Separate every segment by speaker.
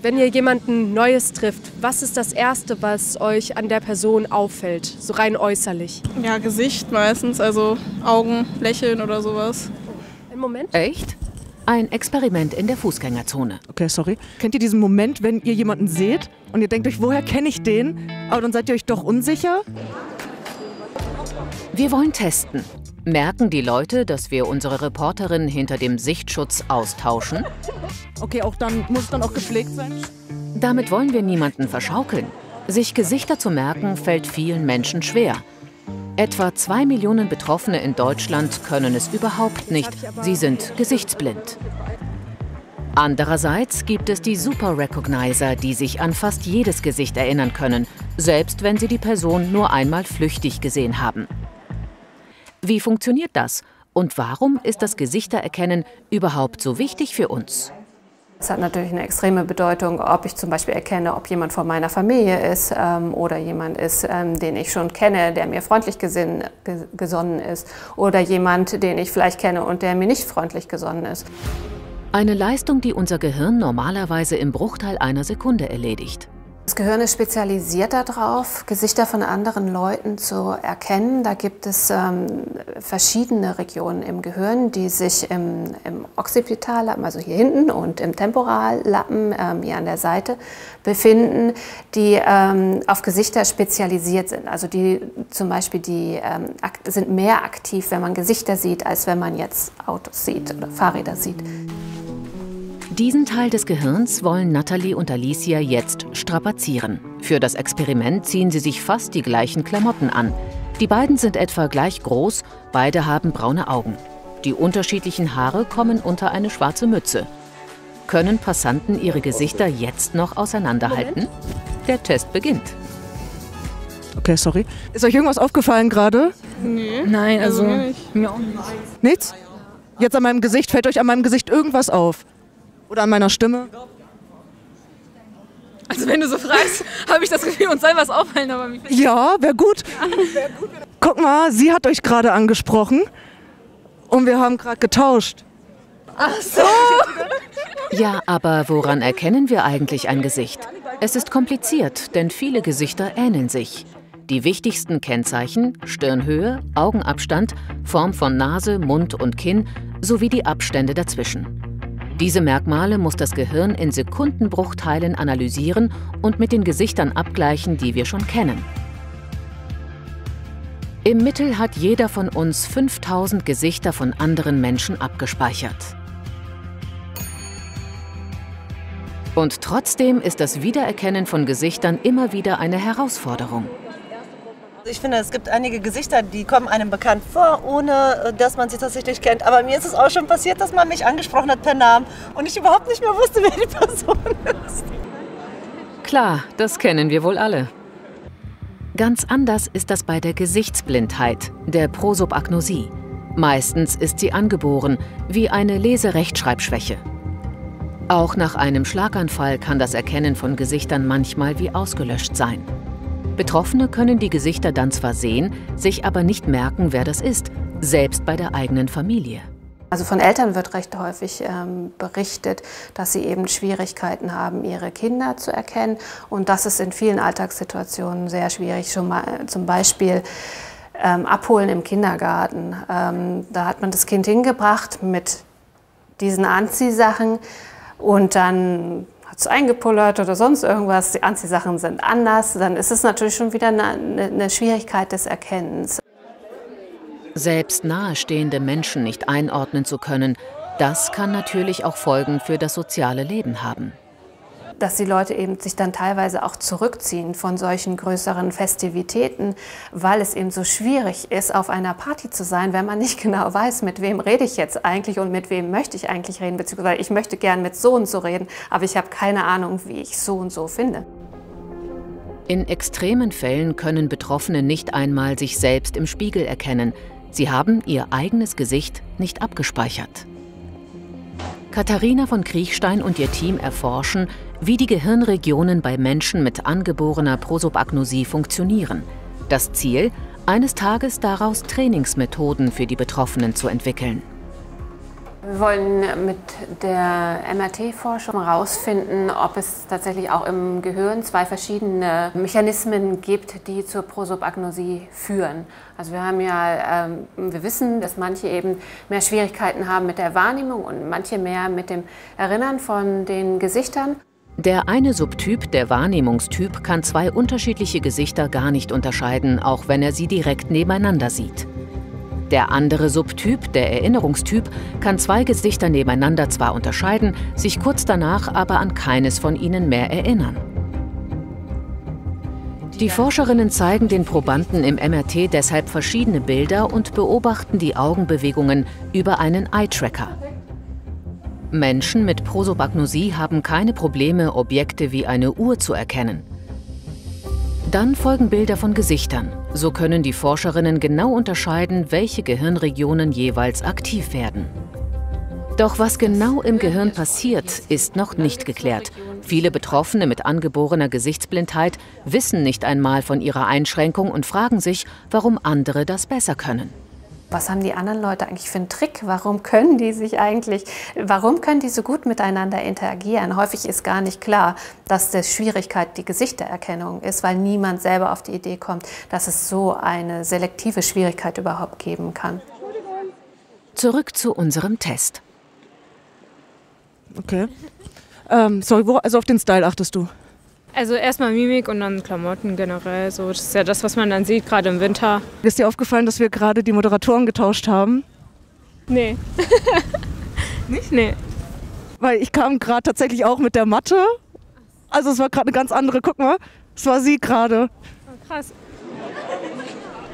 Speaker 1: Wenn ihr jemanden Neues trifft, was ist das Erste, was euch an der Person auffällt, so rein äußerlich?
Speaker 2: Ja, Gesicht meistens, also Augen, Lächeln oder sowas.
Speaker 1: Einen Moment.
Speaker 3: Echt? Ein Experiment in der Fußgängerzone.
Speaker 4: Okay, sorry. Kennt ihr diesen Moment, wenn ihr jemanden seht und ihr denkt euch, woher kenne ich den? Aber dann seid ihr euch doch unsicher?
Speaker 3: Wir wollen testen. Merken die Leute, dass wir unsere Reporterin hinter dem Sichtschutz austauschen?
Speaker 4: Okay, auch dann muss es dann auch gepflegt sein?
Speaker 3: Damit wollen wir niemanden verschaukeln. Sich Gesichter zu merken, fällt vielen Menschen schwer. Etwa 2 Millionen Betroffene in Deutschland können es überhaupt nicht. Sie sind gesichtsblind. Andererseits gibt es die Super Recognizer, die sich an fast jedes Gesicht erinnern können, selbst wenn sie die Person nur einmal flüchtig gesehen haben. Wie funktioniert das? Und warum ist das Gesichtererkennen überhaupt so wichtig für uns?
Speaker 5: Es hat natürlich eine extreme Bedeutung, ob ich zum Beispiel erkenne, ob jemand von meiner Familie ist oder jemand ist, den ich schon kenne, der mir freundlich gesonnen ist oder jemand, den ich vielleicht kenne und der mir nicht freundlich gesonnen ist.
Speaker 3: Eine Leistung, die unser Gehirn normalerweise im Bruchteil einer Sekunde erledigt.
Speaker 5: Das Gehirn ist spezialisiert darauf, Gesichter von anderen Leuten zu erkennen. Da gibt es verschiedene Regionen im Gehirn, die sich im Occipitallappen, also hier hinten, und im Temporallappen, hier an der Seite, befinden, die auf Gesichter spezialisiert sind. Also die zum Beispiel sind mehr aktiv, wenn man Gesichter sieht, als wenn man jetzt Autos sieht oder Fahrräder sieht.
Speaker 3: Diesen Teil des Gehirns wollen Natalie und Alicia jetzt strapazieren. Für das Experiment ziehen sie sich fast die gleichen Klamotten an. Die beiden sind etwa gleich groß, beide haben braune Augen. Die unterschiedlichen Haare kommen unter eine schwarze Mütze. Können Passanten ihre Gesichter jetzt noch auseinanderhalten? Der Test beginnt.
Speaker 4: Okay, sorry. Ist euch irgendwas aufgefallen gerade?
Speaker 2: Nee.
Speaker 1: Nein, also
Speaker 2: mir auch nicht.
Speaker 4: Nichts? Jetzt an meinem Gesicht, fällt euch an meinem Gesicht irgendwas auf? Oder an meiner Stimme?
Speaker 2: Also wenn du so fragst, habe ich das Gefühl, uns soll was auffallen, aber mich
Speaker 4: Ja, wäre gut. Guck mal, sie hat euch gerade angesprochen und wir haben gerade getauscht.
Speaker 2: Ach so!
Speaker 3: Ja, aber woran erkennen wir eigentlich ein Gesicht? Es ist kompliziert, denn viele Gesichter ähneln sich. Die wichtigsten Kennzeichen: Stirnhöhe, Augenabstand, Form von Nase, Mund und Kinn sowie die Abstände dazwischen. Diese Merkmale muss das Gehirn in Sekundenbruchteilen analysieren und mit den Gesichtern abgleichen, die wir schon kennen. Im Mittel hat jeder von uns 5000 Gesichter von anderen Menschen abgespeichert. Und trotzdem ist das Wiedererkennen von Gesichtern immer wieder eine Herausforderung.
Speaker 6: Ich finde, es gibt einige Gesichter, die kommen einem bekannt vor, ohne dass man sie tatsächlich kennt. Aber mir ist es auch schon passiert, dass man mich angesprochen hat per Namen und ich überhaupt nicht mehr wusste, wer die Person ist.
Speaker 3: Klar, das kennen wir wohl alle. Ganz anders ist das bei der Gesichtsblindheit, der Prosopagnosie. Meistens ist sie angeboren, wie eine Leserechtschreibschwäche. Auch nach einem Schlaganfall kann das Erkennen von Gesichtern manchmal wie ausgelöscht sein. Betroffene können die Gesichter dann zwar sehen, sich aber nicht merken, wer das ist, selbst bei der eigenen Familie.
Speaker 5: Also von Eltern wird recht häufig berichtet, dass sie eben Schwierigkeiten haben, ihre Kinder zu erkennen. Und das ist in vielen Alltagssituationen sehr schwierig. Schon mal zum Beispiel abholen im Kindergarten. Da hat man das Kind hingebracht mit diesen Anziehsachen und dann hat es eingepullert oder sonst irgendwas, die Anziehsachen sind anders, dann ist es natürlich schon wieder eine Schwierigkeit des Erkennens.
Speaker 3: Selbst nahestehende Menschen nicht einordnen zu können, das kann natürlich auch Folgen für das soziale Leben haben.
Speaker 5: Dass die Leute eben sich dann teilweise auch zurückziehen von solchen größeren Festivitäten, weil es eben so schwierig ist, auf einer Party zu sein, wenn man nicht genau weiß, mit wem rede ich jetzt eigentlich und mit wem möchte ich eigentlich reden, beziehungsweise ich möchte gern mit so und so reden, aber ich habe keine Ahnung, wie ich so und so finde.
Speaker 3: In extremen Fällen können Betroffene nicht einmal sich selbst im Spiegel erkennen. Sie haben ihr eigenes Gesicht nicht abgespeichert. Katharina von Kriechstein und ihr Team erforschen, wie die Gehirnregionen bei Menschen mit angeborener Prosopagnosie funktionieren. Das Ziel: eines Tages daraus Trainingsmethoden für die Betroffenen zu entwickeln.
Speaker 5: Wir wollen mit der MRT-Forschung herausfinden, ob es tatsächlich auch im Gehirn 2 verschiedene Mechanismen gibt, die zur Prosopagnosie führen. Also wir wissen, dass manche eben mehr Schwierigkeiten haben mit der Wahrnehmung und manche mehr mit dem Erinnern von den Gesichtern.
Speaker 3: Der eine Subtyp, der Wahrnehmungstyp, kann 2 unterschiedliche Gesichter gar nicht unterscheiden, auch wenn er sie direkt nebeneinander sieht. Der andere Subtyp, der Erinnerungstyp, kann 2 Gesichter nebeneinander zwar unterscheiden, sich kurz danach aber an keines von ihnen mehr erinnern. Die Forscherinnen zeigen den Probanden im MRT deshalb verschiedene Bilder und beobachten die Augenbewegungen über einen Eye-Tracker. Menschen mit Prosopagnosie haben keine Probleme, Objekte wie eine Uhr zu erkennen. Dann folgen Bilder von Gesichtern. So können die Forscherinnen genau unterscheiden, welche Gehirnregionen jeweils aktiv werden. Doch was genau im Gehirn passiert, ist noch nicht geklärt. Viele Betroffene mit angeborener Gesichtsblindheit wissen nicht einmal von ihrer Einschränkung und fragen sich, warum andere das besser können.
Speaker 5: Was haben die anderen Leute eigentlich für einen Trick? Warum können die so gut miteinander interagieren? Häufig ist gar nicht klar, dass die Schwierigkeit die Gesichtererkennung ist, weil niemand selber auf die Idee kommt, dass es so eine selektive Schwierigkeit überhaupt geben kann.
Speaker 3: Zurück zu unserem Test.
Speaker 4: Okay. Sorry, also auf den Style achtest du?
Speaker 2: Also erstmal Mimik und dann Klamotten generell. So, das ist ja das, was man dann sieht, gerade im Winter.
Speaker 4: Ist dir aufgefallen, dass wir gerade die Moderatoren getauscht haben?
Speaker 2: Nee.
Speaker 4: Nicht?
Speaker 2: Nee.
Speaker 4: Weil ich kam gerade tatsächlich auch mit der Matte. Also es war gerade eine ganz andere, guck mal, es war sie gerade.
Speaker 2: Oh, krass.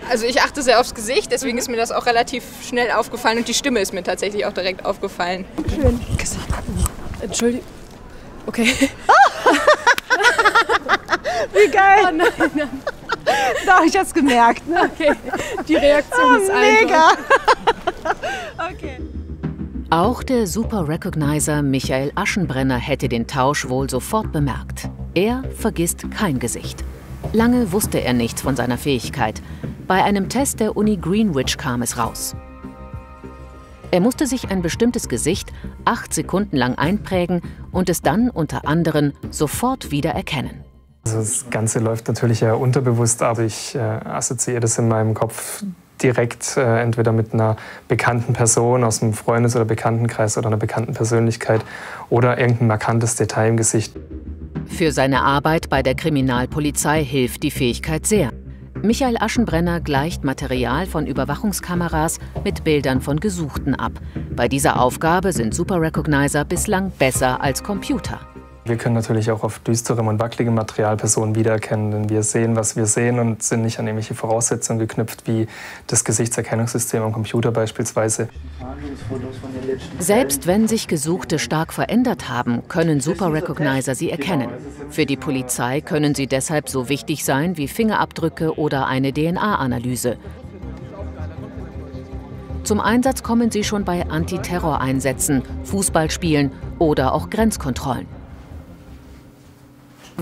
Speaker 7: Also ich achte sehr aufs Gesicht, deswegen ist mir das auch relativ schnell aufgefallen und die Stimme ist mir tatsächlich auch direkt aufgefallen.
Speaker 2: Schön.
Speaker 1: Entschuldigung. Okay.
Speaker 4: Wie geil!
Speaker 1: Oh nein, nein.
Speaker 4: Da habe ich jetzt gemerkt. Ne?
Speaker 1: Okay. Die Reaktion ist
Speaker 4: mega!
Speaker 1: Okay.
Speaker 3: Auch der Super Recognizer Michael Aschenbrenner hätte den Tausch wohl sofort bemerkt. Er vergisst kein Gesicht. Lange wusste er nichts von seiner Fähigkeit. Bei einem Test der Uni Greenwich kam es raus. Er musste sich ein bestimmtes Gesicht 8 Sekunden lang einprägen und es dann unter anderem sofort wieder erkennen.
Speaker 8: Also das Ganze läuft natürlich ja unterbewusst, aber ich assoziiere das in meinem Kopf direkt entweder mit einer bekannten Person aus dem Freundes- oder Bekanntenkreis oder einer bekannten Persönlichkeit oder irgendein markantes Detail im Gesicht.
Speaker 3: Für seine Arbeit bei der Kriminalpolizei hilft die Fähigkeit sehr. Michael Aschenbrenner gleicht Material von Überwachungskameras mit Bildern von Gesuchten ab. Bei dieser Aufgabe sind Super Recognizer bislang besser als Computer.
Speaker 8: Wir können natürlich auch auf düsterem und wackeligem Material Personen wiedererkennen, denn wir sehen, was wir sehen und sind nicht an irgendwelche Voraussetzungen geknüpft, wie das Gesichtserkennungssystem am Computer beispielsweise.
Speaker 3: Selbst wenn sich Gesuchte stark verändert haben, können Super Recognizer sie erkennen. Für die Polizei können sie deshalb so wichtig sein wie Fingerabdrücke oder eine DNA-Analyse. Zum Einsatz kommen sie schon bei Antiterroreinsätzen, Fußballspielen oder auch Grenzkontrollen.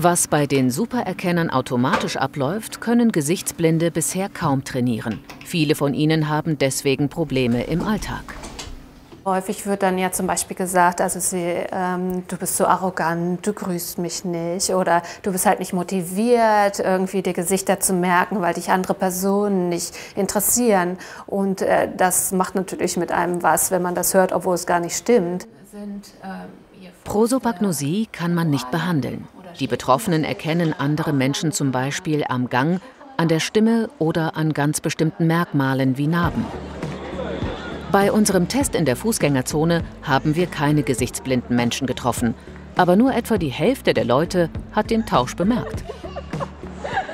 Speaker 3: Was bei den Supererkennern automatisch abläuft, können Gesichtsblinde bisher kaum trainieren. Viele von ihnen haben deswegen Probleme im Alltag.
Speaker 5: Häufig wird dann ja zum Beispiel gesagt, also du bist so arrogant, du grüßt mich nicht oder du bist halt nicht motiviert, irgendwie die Gesichter zu merken, weil dich andere Personen nicht interessieren. Und das macht natürlich mit einem was, wenn man das hört, obwohl es gar nicht stimmt.
Speaker 3: Prosopagnosie kann man nicht behandeln. Die Betroffenen erkennen andere Menschen zum Beispiel am Gang, an der Stimme oder an ganz bestimmten Merkmalen wie Narben. Bei unserem Test in der Fußgängerzone haben wir keine gesichtsblinden Menschen getroffen. Aber nur etwa die Hälfte der Leute hat den Tausch bemerkt.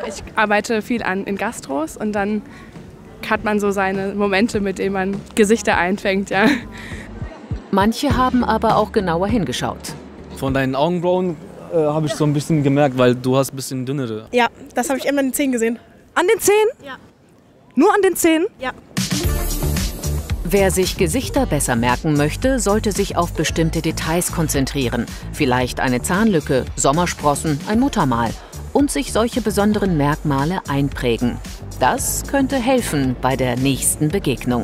Speaker 2: Ich arbeite viel in Gastros und dann hat man so seine Momente, mit denen man Gesichter einfängt. Ja.
Speaker 3: Manche haben aber auch genauer hingeschaut.
Speaker 9: Von deinen Augenbrauen habe ich so ein bisschen gemerkt, weil du hast ein bisschen dünnere.
Speaker 10: Ja, das habe ich immer an den Zähnen gesehen.
Speaker 4: An den Zähnen?
Speaker 10: Ja.
Speaker 4: Nur an den Zähnen?
Speaker 10: Ja.
Speaker 3: Wer sich Gesichter besser merken möchte, sollte sich auf bestimmte Details konzentrieren. Vielleicht eine Zahnlücke, Sommersprossen, ein Muttermal. Und sich solche besonderen Merkmale einprägen. Das könnte helfen bei der nächsten Begegnung.